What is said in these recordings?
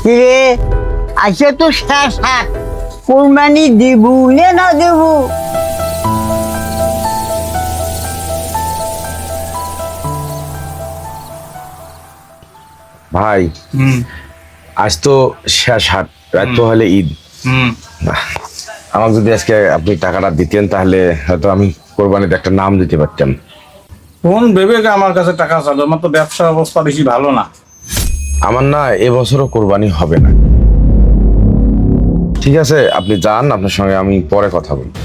কিরে আজকে তো শেষ হাট, কোরবানি দিব না দেব? ভাই আজ তো শেষ হাট, রাত তো হলে ঈদ। আমাকে যদি আজকে আপনি টাকাটা দিতেন তাহলে হয়তো আমি কোরবানিতে একটা নাম দিতে পারতাম। কোন ভেবে আমার কাছে টাকা চালো? আমার তো ব্যবসা অবস্থা বেশি ভালো না। আমার না এবছরও কোরবানি হবে না। ঠিক আছে, আপনি যান, আপনার সঙ্গে আমি পরে কথা বলবো।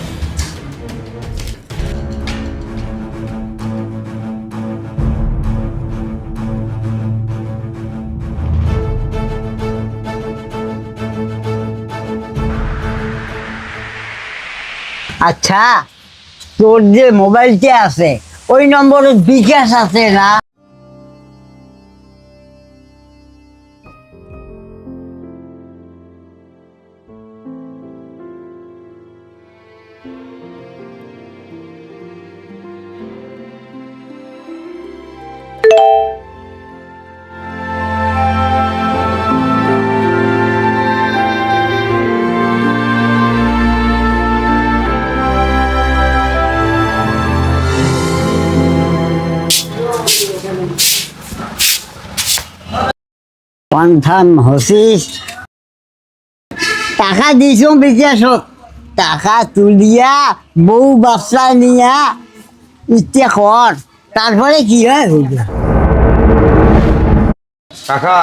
আচ্ছা, তোর যে মোবাইলটা আছে ওই নম্বরে বিকাশ আছে না? কনফার্ম হসিস? টাকা দিছ বিকাশত, টাকা তুলিয়া বউ বাচ্চা নিয়া ইচ্ছে কর, তারপরে কি হয় হইল। কাকা